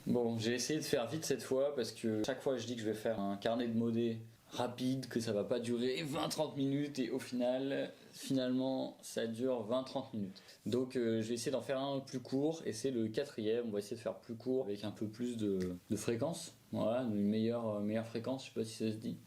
Bon, j'ai essayé de faire vite cette fois parce que chaque fois je dis que je vais faire un carnet de modé rapide, que ça va pas durer 20-30 minutes et au final, finalement, ça dure 20-30 minutes. Donc je vais essayer d'en faire un plus court et c'est le quatrième. On va essayer de faire plus court avec un peu plus de fréquence. Voilà, une meilleure fréquence, je sais pas si ça se dit.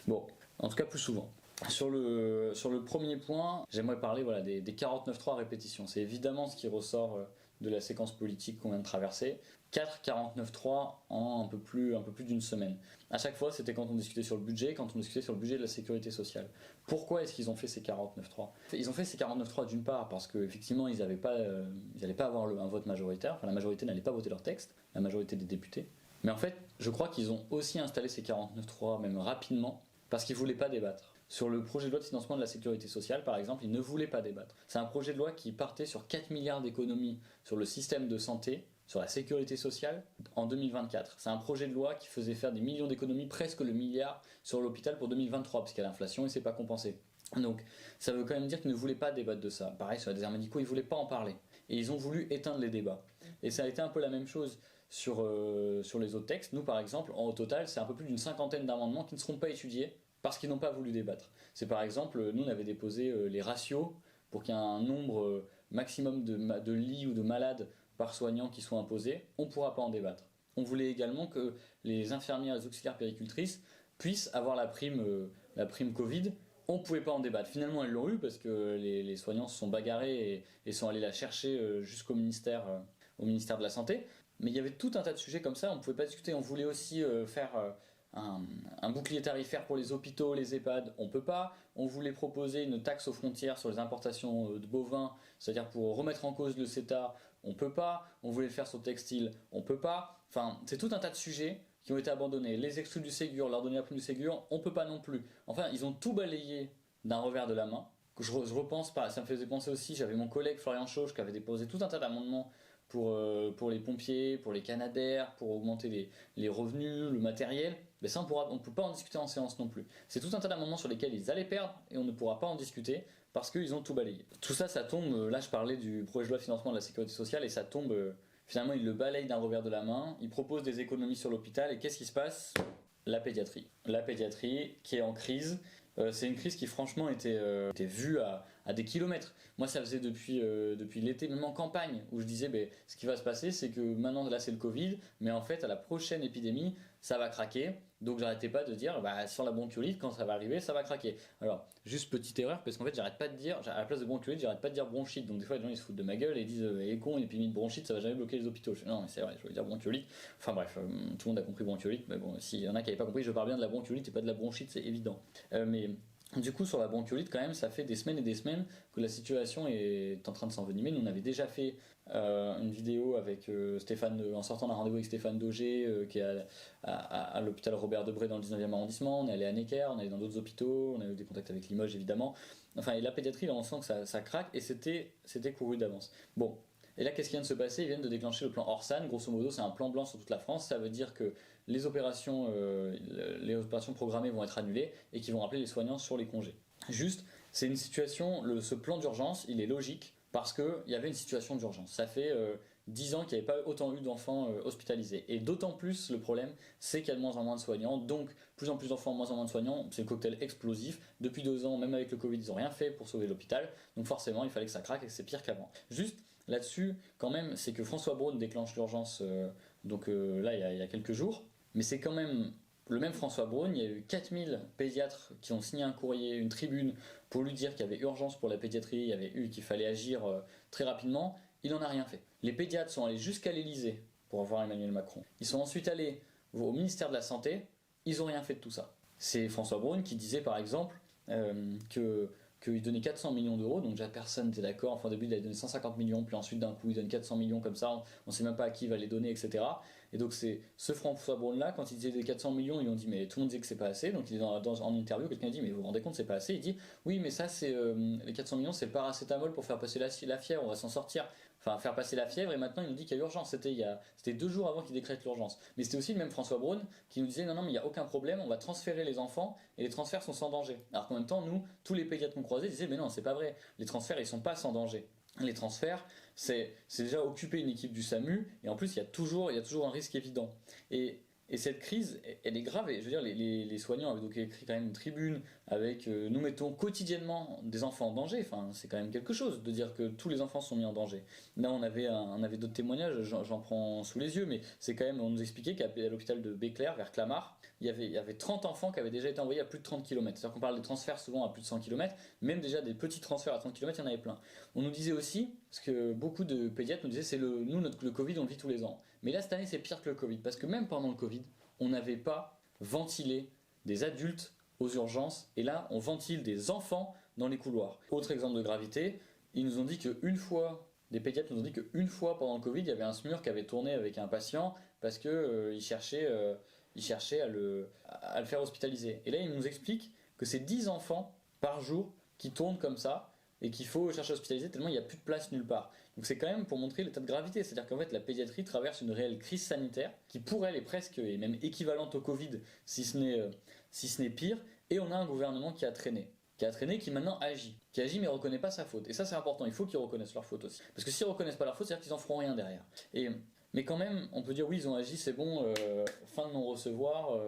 Bon, en tout cas plus souvent. Sur le premier point, j'aimerais parler voilà, des 49.3 répétitions. C'est évidemment ce qui ressort de la séquence politique qu'on vient de traverser. 4 49.3 en un peu plus d'une semaine. À chaque fois, c'était quand on discutait sur le budget, quand on discutait sur le budget de la sécurité sociale. Pourquoi est-ce qu'ils ont fait ces 49.3 ? Ils ont fait ces 49.3 d'une part parce qu'effectivement, ils n'allaient pas avoir un vote majoritaire, enfin la majorité n'allait pas voter leur texte, la majorité des députés. Mais en fait, je crois qu'ils ont aussi installé ces 49.3 même rapidement parce qu'ils ne voulaient pas débattre. Sur le projet de loi de financement de la sécurité sociale, par exemple, ils ne voulaient pas débattre. C'est un projet de loi qui partait sur 4 milliards d'économies sur le système de santé, sur la sécurité sociale, en 2024. C'est un projet de loi qui faisait faire des millions d'économies, presque le milliard, sur l'hôpital pour 2023, parce qu'il y a l'inflation et c'est pas compensé. Donc, ça veut quand même dire qu'ils ne voulaient pas débattre de ça. Pareil, sur les déserts médicaux, ils ne voulaient pas en parler. Et ils ont voulu éteindre les débats. Et ça a été un peu la même chose sur les autres textes. Nous, par exemple, au total, c'est un peu plus d'une cinquantaine d'amendements qui ne seront pas étudiés, parce qu'ils n'ont pas voulu débattre. C'est par exemple, nous on avait déposé les ratios pour qu'il y ait un nombre maximum de lits ou de malades par soignant qui soient imposés, on ne pourra pas en débattre. On voulait également que les infirmières et les auxiliaires puéricultrices puissent avoir la prime Covid, on ne pouvait pas en débattre. Finalement elles l'ont eu parce que les soignants se sont bagarrés et sont allés la chercher jusqu'au ministère de la Santé. Mais il y avait tout un tas de sujets comme ça, on ne pouvait pas discuter. On voulait aussi faire un bouclier tarifaire pour les hôpitaux, les EHPAD, on peut pas. On voulait proposer une taxe aux frontières sur les importations de bovins, c'est-à-dire pour remettre en cause le CETA, on peut pas. On voulait le faire sur le textile, on peut pas. Enfin, c'est tout un tas de sujets qui ont été abandonnés. Les exclus du Ségur, leur donner la prime du Ségur, on peut pas non plus. Enfin, ils ont tout balayé d'un revers de la main. Je repense pas, ça me faisait penser aussi, j'avais mon collègue Florian Chauche qui avait déposé tout un tas d'amendements pour les pompiers, pour les canadaires, pour augmenter les revenus, le matériel. Mais ça, on ne peut pas en discuter en séance non plus. C'est tout un tas d'amendements sur lesquels ils allaient perdre et on ne pourra pas en discuter parce qu'ils ont tout balayé. Tout ça, ça tombe, là je parlais du projet de loi de financement de la sécurité sociale et ça tombe, finalement ils le balayent d'un revers de la main, ils proposent des économies sur l'hôpital et qu'est-ce qui se passe ? La pédiatrie. La pédiatrie qui est en crise. C'est une crise qui franchement était vue à des kilomètres. Moi ça faisait depuis l'été, même en campagne, où je disais ce qui va se passer c'est que maintenant là c'est le Covid, mais en fait à la prochaine épidémie ça va craquer. Donc j'arrêtais pas de dire sur la bronchiolite quand ça va arriver ça va craquer. Alors juste petite erreur parce qu'en fait j'arrête pas de dire, à la place de bronchiolite j'arrête pas de dire bronchite. Donc des fois les gens ils se foutent de ma gueule et ils disent il est con une épidémie de bronchite ça va jamais bloquer les hôpitaux. Non mais c'est vrai je veux dire bronchiolite. Enfin bref tout le monde a compris bronchiolite mais bon s'il y en a qui n'avaient pas compris je parle bien de la bronchiolite et pas de la bronchite c'est évident. Mais du coup, sur la bronchiolite, quand même, ça fait des semaines et des semaines que la situation est en train de s'envenimer. Nous, on avait déjà fait une vidéo avec Stéphane, en sortant d'un rendez-vous avec Stéphane Dauger, qui est à l'hôpital Robert Debré dans le 19e arrondissement. On est allé à Necker, on est allé dans d'autres hôpitaux, on a eu des contacts avec Limoges, évidemment. Enfin, et la pédiatrie, là, on sent que ça craque et c'était couru d'avance. Bon. Et là, qu'est-ce qui vient de se passer ? Ils viennent de déclencher le plan Orsan. Grosso modo, c'est un plan blanc sur toute la France. Ça veut dire que les opérations programmées vont être annulées et qu'ils vont rappeler les soignants sur les congés. Juste, c'est une situation, ce plan d'urgence, il est logique parce qu'il y avait une situation d'urgence. Ça fait 10 ans qu'il n'y avait pas autant eu d'enfants hospitalisés. Et d'autant plus, le problème, c'est qu'il y a de moins en moins de soignants. Donc, plus en plus d'enfants, moins en moins de soignants. C'est le cocktail explosif. Depuis 2 ans, même avec le Covid, ils n'ont rien fait pour sauver l'hôpital. Donc forcément, il fallait que ça craque et que c'est pire qu'avant. Juste, là-dessus, quand même, c'est que François Braun déclenche l'urgence là, il y a quelques jours. Mais c'est quand même le même François Braun. Il y a eu 4000 pédiatres qui ont signé un courrier, une tribune, pour lui dire qu'il y avait urgence pour la pédiatrie, qu'il fallait agir très rapidement. Il n'en a rien fait. Les pédiatres sont allés jusqu'à l'Elysée pour voir Emmanuel Macron. Ils sont ensuite allés au ministère de la Santé. Ils n'ont rien fait de tout ça. C'est François Braun qui disait par exemple qu'il donnait 400 millions d'euros, donc déjà personne n'était d'accord. Enfin, au début, il a donné 150 millions, puis ensuite, d'un coup, il donne 400 millions comme ça, on ne sait même pas à qui il va les donner, etc. Et donc, c'est ce François Braun-là, quand il disait des 400 millions, ils ont dit, mais tout le monde disait que c'est pas assez. Donc, il est en interview, quelqu'un dit, mais vous vous rendez compte, c'est pas assez. Il dit, oui, mais ça, c'est les 400 millions, c'est le paracétamol pour faire passer la fièvre, on va s'en sortir. Enfin, faire passer la fièvre, et maintenant, il nous dit qu'il y a urgence. C'était 2 jours avant qu'il décrète l'urgence. Mais c'était aussi le même François Braun qui nous disait, non, mais il n'y a aucun problème, on va transférer les enfants, et les transferts sont sans danger. Alors qu'en même temps, nous, tous les pédiatres qu'on croisait disaient, mais non, c'est pas vrai, les transferts, ils sont pas sans danger. les transferts, c'est déjà occuper une équipe du SAMU, et en plus il y a toujours un risque évident. Et cette crise, elle est grave, et je veux dire, les soignants avaient donc écrit quand même une tribune avec nous mettons quotidiennement des enfants en danger, enfin c'est quand même quelque chose de dire que tous les enfants sont mis en danger. Là on avait d'autres témoignages, j'en prends sous les yeux, mais c'est quand même, on nous expliquait qu'à l'hôpital de Béclair, vers Clamart, il y avait 30 enfants qui avaient déjà été envoyés à plus de 30 km. C'est-à-dire qu'on parle des transferts souvent à plus de 100 km, même déjà des petits transferts à 30 km, il y en avait plein. On nous disait aussi, parce que beaucoup de pédiatres nous disaient, le Covid, on le vit tous les ans. Mais là, cette année, c'est pire que le Covid, parce que même pendant le Covid, on n'avait pas ventilé des adultes aux urgences, et là, on ventile des enfants dans les couloirs. Autre exemple de gravité, ils nous ont dit qu'une fois, des pédiatres nous ont dit qu'une fois pendant le Covid, il y avait un SMUR qui avait tourné avec un patient parce que il cherchait à le faire hospitaliser. Et là, il nous explique que c'est 10 enfants par jour qui tournent comme ça et qu'il faut chercher à hospitaliser tellement il n'y a plus de place nulle part. Donc c'est quand même pour montrer l'état de gravité, c'est-à-dire qu'en fait la pédiatrie traverse une réelle crise sanitaire qui pour elle est presque et même équivalente au Covid si ce n'est pire, et on a un gouvernement qui a traîné, qui maintenant qui agit mais reconnaît pas sa faute. Et ça c'est important, il faut qu'ils reconnaissent leur faute aussi. Parce que s'ils reconnaissent pas leur faute, c'est-à-dire qu'ils en feront rien derrière. Mais quand même, on peut dire oui, ils ont agi, c'est bon, fin de non-recevoir,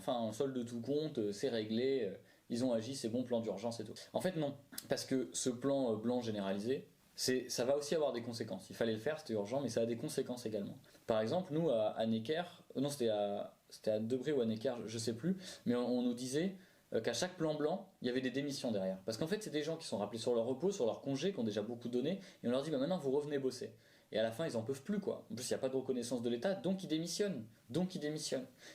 un solde de tout compte, c'est réglé, ils ont agi, c'est bon, plan d'urgence et tout. En fait, non, parce que ce plan blanc généralisé, ça va aussi avoir des conséquences. Il fallait le faire, c'était urgent, mais ça a des conséquences également. Par exemple, nous, à Necker, non, c'était à Debré ou à Necker, je sais plus, mais on nous disait qu'à chaque plan blanc, il y avait des démissions derrière. Parce qu'en fait, c'est des gens qui sont rappelés sur leur repos, sur leur congé, qui ont déjà beaucoup donné, et on leur dit, bah, maintenant, vous revenez bosser. Et à la fin, ils en peuvent plus, quoi. En plus, il n'y a pas de reconnaissance de l'État, donc ils démissionnent.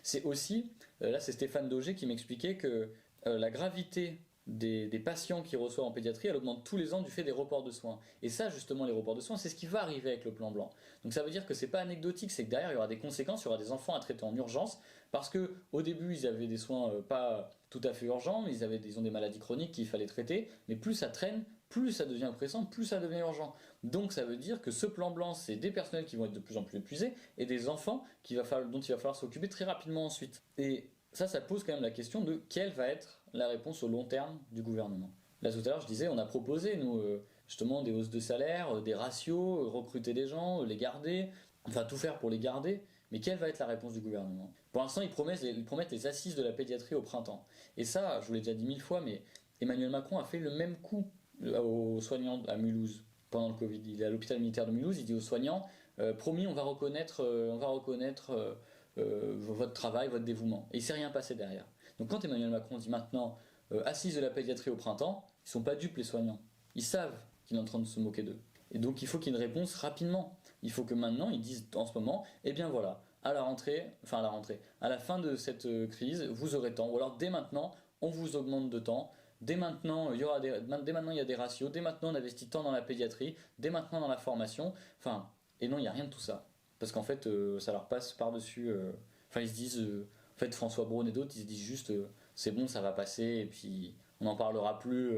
C'est aussi, là, c'est Stéphane Dauger qui m'expliquait que la gravité des patients qui reçoivent en pédiatrie, elle augmente tous les ans du fait des reports de soins. Et ça, justement, les reports de soins, c'est ce qui va arriver avec le plan blanc. Donc ça veut dire que c'est pas anecdotique, c'est que derrière, il y aura des conséquences, il y aura des enfants à traiter en urgence, parce que au début, ils avaient des soins pas tout à fait urgents, mais ils ont des maladies chroniques qu'il fallait traiter, mais plus ça traîne, plus ça devient pressant, plus ça devient urgent. Donc ça veut dire que ce plan blanc, c'est des personnels qui vont être de plus en plus épuisés, et des enfants dont il va falloir s'occuper très rapidement ensuite. Et ça pose quand même la question de quelle va être la réponse au long terme du gouvernement. Là tout à l'heure je disais, on a proposé nous justement des hausses de salaire, des ratios, recruter des gens, les garder, enfin tout faire pour les garder, mais quelle va être la réponse du gouvernement? Pour l'instant ils promettent les assises de la pédiatrie au printemps. Et ça, je vous l'ai déjà dit 1000 fois, mais Emmanuel Macron a fait le même coup aux soignants à Mulhouse pendant le Covid. Il est à l'hôpital militaire de Mulhouse, il dit aux soignants, promis on va reconnaître votre travail, votre dévouement. Et il ne s'est rien passé derrière. Donc quand Emmanuel Macron dit maintenant assise de la pédiatrie au printemps, ils ne sont pas dupes les soignants. Ils savent qu'il est en train de se moquer d'eux. Et donc il faut qu'il y ait une réponse rapidement. Il faut que maintenant ils disent en ce moment, eh bien voilà, à la fin de cette crise, vous aurez temps. Ou alors dès maintenant, on vous augmente de temps. Dès maintenant, il y a des ratios. Dès maintenant, on investit tant dans la pédiatrie. Dès maintenant, dans la formation. Enfin, et non, il n'y a rien de tout ça. Parce qu'en fait, ça leur passe par-dessus. Ils se disent, en fait, François Braun et d'autres, ils se disent juste, c'est bon, ça va passer, et puis on n'en parlera plus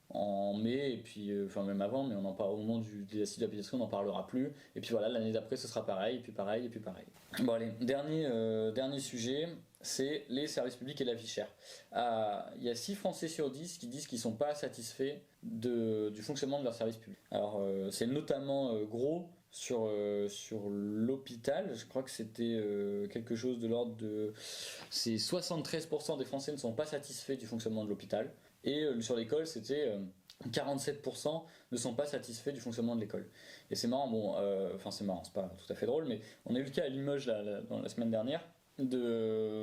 en mai, et puis, même avant, mais on en parle au moment des assises de la pédiatrie, on n'en parlera plus, et puis voilà, l'année d'après, ce sera pareil, et puis pareil, et puis pareil. Bon, allez, dernier sujet, c'est les services publics et la vie chère. Il y a 6 Français sur 10 qui disent qu'ils ne sont pas satisfaits du fonctionnement de leurs services publics. Alors, c'est notamment gros sur l'hôpital, je crois que c'était quelque chose de l'ordre de... C'est 73% des Français ne sont pas satisfaits du fonctionnement de l'hôpital, et sur l'école c'était 47% ne sont pas satisfaits du fonctionnement de l'école. Et c'est marrant, c'est marrant, c'est pas tout à fait drôle, mais on a eu le cas à Limoges dans la semaine dernière,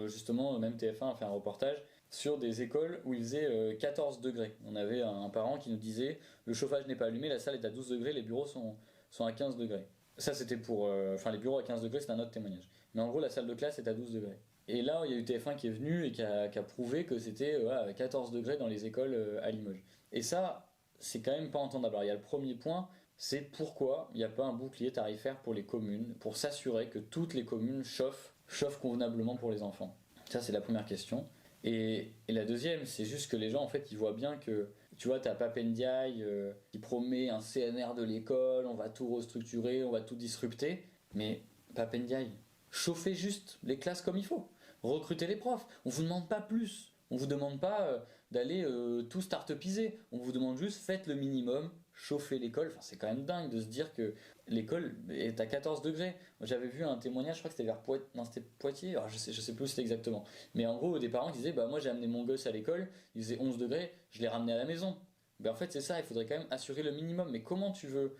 justement, même TF1 a fait un reportage sur des écoles où il faisait 14 degrés. On avait un parent qui nous disait le chauffage n'est pas allumé, la salle est à 12 degrés, les bureaux sont à 15 degrés. Ça c'était pour... les bureaux à 15 degrés c'est un autre témoignage. Mais en gros la salle de classe est à 12 degrés. Et là il y a eu TF1 qui est venu et qui a prouvé que c'était 14 degrés dans les écoles à Limoges. Et ça c'est quand même pas entendable. Alors il y a le premier point, c'est pourquoi il n'y a pas un bouclier tarifaire pour les communes pour s'assurer que toutes les communes chauffent convenablement pour les enfants. Ça c'est la première question. Et la deuxième, c'est juste que les gens en fait ils voient bien que tu vois, t'as Pape Ndiaye qui promet un CNR de l'école, on va tout restructurer, on va tout disrupter. Mais Pape Ndiaye, chauffez juste les classes comme il faut. Recrutez les profs. On vous demande pas plus. On vous demande pas d'aller tout start-upiser. On vous demande juste faites le minimum, chauffer l'école. Enfin, c'est quand même dingue de se dire que l'école est à 14 degrés. Moi, j'avais vu un témoignage, je crois que c'était vers Poitiers, non, c'était Poitiers, alors, je sais plus où c'était exactement. Mais en gros, des parents qui disaient, bah moi j'ai amené mon gosse à l'école, il faisait 11 degrés, je l'ai ramené à la maison. Ben, en fait, c'est ça, il faudrait quand même assurer le minimum. Mais comment tu veux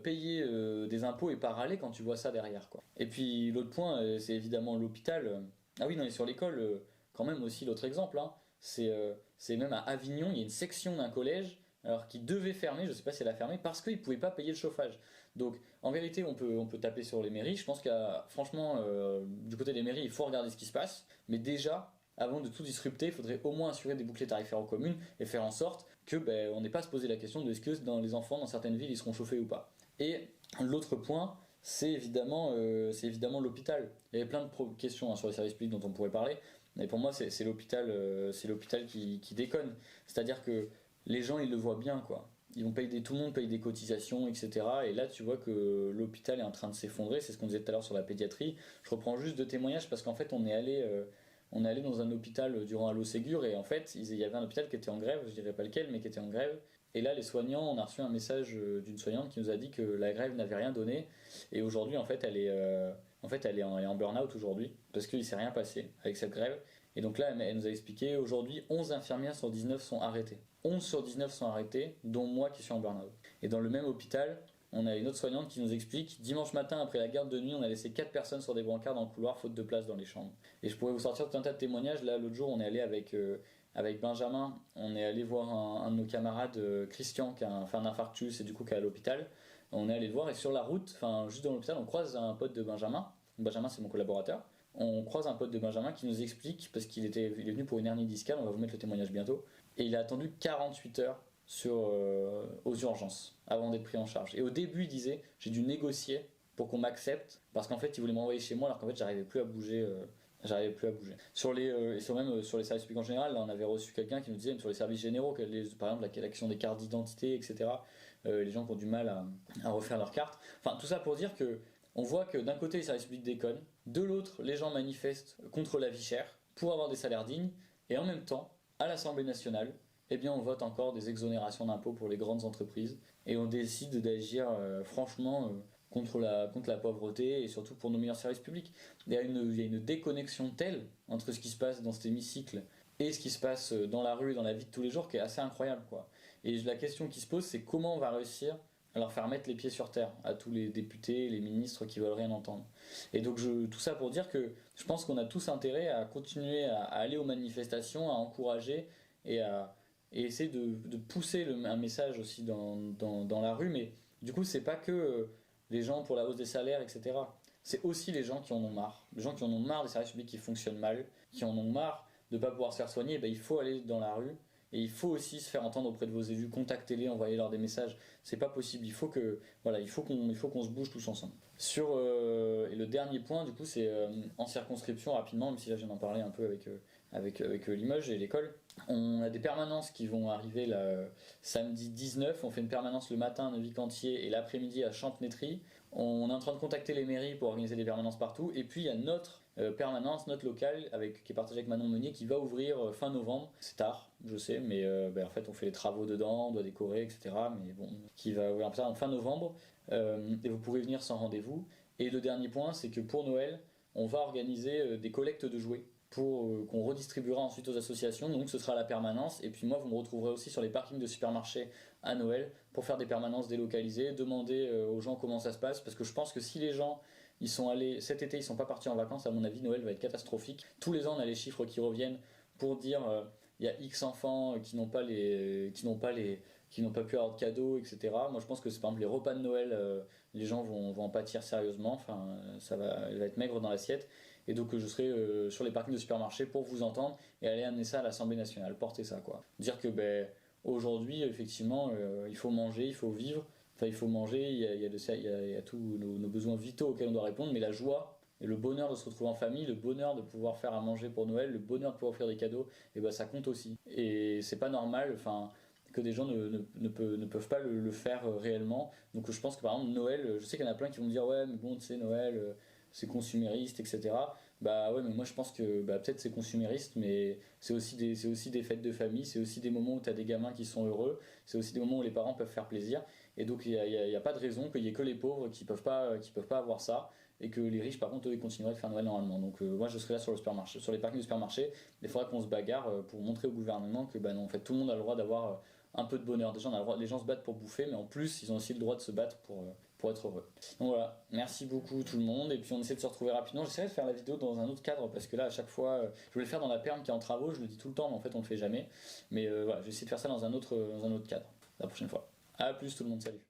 payer des impôts et pas râler quand tu vois ça derrière, quoi. Et puis l'autre point, c'est évidemment l'hôpital. Ah oui, non, et sur l'école, quand même aussi l'autre exemple, hein, c'est même à Avignon, il y a une section d'un collège alors qui devait fermer, je ne sais pas si elle a fermé, parce qu'ils ne pouvaient pas payer le chauffage. Donc en vérité, on peut taper sur les mairies. Je pense franchement, du côté des mairies, il faut regarder ce qui se passe. Mais déjà, avant de tout disrupter, il faudrait au moins assurer des boucliers tarifaires aux communes et faire en sorte que on n'ait pas à se poser la question de est-ce que dans les enfants dans certaines villes ils seront chauffés ou pas. Et l'autre point, c'est évidemment l'hôpital. Il y avait plein de questions sur les services publics dont on pourrait parler, mais pour moi c'est l'hôpital, qui déconne. C'est-à-dire que les gens ils le voient bien, quoi. Ils vont payer tout le monde paye des cotisations, etc. Et là tu vois que l'hôpital est en train de s'effondrer. C'est ce qu'on disait tout à l'heure sur la pédiatrie. Je reprends juste deux témoignages parce qu'en fait on est allé dans un hôpital durant Allo Ségur et en fait il y avait un hôpital qui était en grève, je dirais pas lequel, mais qui était en grève. Et là, les soignants, on a reçu un message d'une soignante qui nous a dit que la grève n'avait rien donné. Et aujourd'hui, en fait, elle est en burn-out aujourd'hui parce qu'il ne s'est rien passé avec cette grève. Et donc là, elle nous a expliqué aujourd'hui, 11 infirmières sur 19 sont arrêtées. 11 sur 19 sont arrêtées, dont moi qui suis en burn-out. Et dans le même hôpital, on a une autre soignante qui nous explique dimanche matin, après la garde de nuit, on a laissé 4 personnes sur des brancards dans le couloir, faute de place dans les chambres. Et je pourrais vous sortir tout un tas de témoignages. Là, l'autre jour, on est allé avec Benjamin, on est allé voir un de nos camarades, Christian, qui a fait un infarctus et du coup qui est à l'hôpital. On est allé le voir et sur la route, enfin juste dans l'hôpital, on croise un pote de Benjamin. Benjamin, c'est mon collaborateur. On croise un pote de Benjamin qui nous explique, parce qu'il est venu pour une hernie discale, on va vous mettre le témoignage bientôt, et il a attendu 48 heures aux urgences avant d'être pris en charge. Et au début, il disait j'ai dû négocier pour qu'on m'accepte parce qu'en fait, il voulait m'envoyer chez moi alors qu'en fait, j'arrivais plus à bouger. Sur les services publics en général, là, on avait reçu quelqu'un qui nous disait, sur les services généraux, par exemple la question des cartes d'identité, etc., les gens qui ont du mal à refaire leurs cartes. Enfin, tout ça pour dire que on voit que d'un côté, les services publics déconnent, de l'autre, les gens manifestent contre la vie chère pour avoir des salaires dignes, et en même temps, à l'Assemblée nationale, eh bien, on vote encore des exonérations d'impôts pour les grandes entreprises, et on décide d'agir franchement contre la pauvreté et surtout pour nos meilleurs services publics. Il y a une déconnexion telle entre ce qui se passe dans cet hémicycle et ce qui se passe dans la rue et dans la vie de tous les jours qui est assez incroyable, quoi. Et la question qui se pose, c'est comment on va réussir à leur faire mettre les pieds sur terre à tous les députés, les ministres qui veulent rien entendre. Et donc tout ça pour dire que je pense qu'on a tous intérêt à continuer à aller aux manifestations, à encourager et essayer de pousser un message aussi dans la rue. Mais du coup, c'est pas que les gens pour la hausse des salaires, etc. C'est aussi les gens qui en ont marre. Les gens qui en ont marre des services publics qui fonctionnent mal, qui en ont marre de ne pas pouvoir se faire soigner, il faut aller dans la rue. Et il faut aussi se faire entendre auprès de vos élus, contactez-les, envoyez-leur des messages. C'est pas possible. Il faut qu'on se bouge tous ensemble. Et le dernier point, du coup, c'est en circonscription rapidement, même si là je viens d'en parler un peu avec Limoges et l'école. On a des permanences qui vont arriver samedi 19. On fait une permanence le matin à Neuvy-Cantier et l'après-midi à Champnettry. On est en train de contacter les mairies pour organiser des permanences partout. Et puis il y a notre permanence, notre local, qui est partagé avec Manon Meunier, qui va ouvrir fin novembre. C'est tard, je sais, mais en fait on fait les travaux dedans, on doit décorer, etc. Mais bon, qui va ouvrir en fin novembre. Et vous pourrez venir sans rendez-vous. Et le dernier point, c'est que pour Noël, on va organiser des collectes de jouets qu'on redistribuera ensuite aux associations. Donc ce sera la permanence. Et puis moi, vous me retrouverez aussi sur les parkings de supermarchés à Noël pour faire des permanences délocalisées, demander aux gens comment ça se passe. Parce que je pense que si les gens ils sont allés cet été, ils sont pas partis en vacances, à mon avis, Noël va être catastrophique. Tous les ans, on a les chiffres qui reviennent pour dire il y a X enfants qui n'ont pas pu avoir de cadeaux, etc. Moi, je pense que c'est par exemple les repas de Noël, les gens vont en pâtir sérieusement. Enfin, elle va être maigre dans l'assiette. Et donc je serai sur les parkings de supermarchés pour vous entendre et aller amener ça à l'Assemblée nationale, porter ça, quoi. Dire que aujourd'hui, effectivement, il faut manger, il faut vivre, enfin il faut manger, il y a tous nos besoins vitaux auxquels on doit répondre, mais la joie et le bonheur de se retrouver en famille, le bonheur de pouvoir faire à manger pour Noël, le bonheur de pouvoir offrir des cadeaux, et ça compte aussi. Et c'est pas normal, que des gens ne peuvent pas le faire réellement. Donc je pense que par exemple Noël, je sais qu'il y en a plein qui vont me dire ouais mais bon tu sais Noël c'est consumériste, etc. Bah ouais, mais moi je pense que peut-être c'est consumériste, mais c'est aussi des fêtes de famille, c'est aussi des moments où tu as des gamins qui sont heureux, c'est aussi des moments où les parents peuvent faire plaisir. Et donc il n'y a pas de raison qu'il y ait que les pauvres qui peuvent pas avoir ça, et que les riches par contre eux ils continueraient de faire Noël normalement. Donc moi je serais là sur le supermarché, sur les parkings de supermarché. Il faudra qu'on se bagarre pour montrer au gouvernement que bah non, en fait tout le monde a le droit d'avoir un peu de bonheur. Déjà les gens se battent pour bouffer, mais en plus ils ont aussi le droit de se battre pour être heureux. Donc voilà, merci beaucoup tout le monde, et puis on essaie de se retrouver rapidement. J'essaierai de faire la vidéo dans un autre cadre, parce que là à chaque fois, je voulais le faire dans la perme qui est en travaux, je le dis tout le temps, mais en fait on le fait jamais. Mais voilà, je vais essayer de faire ça dans un autre cadre la prochaine fois. A plus tout le monde, salut.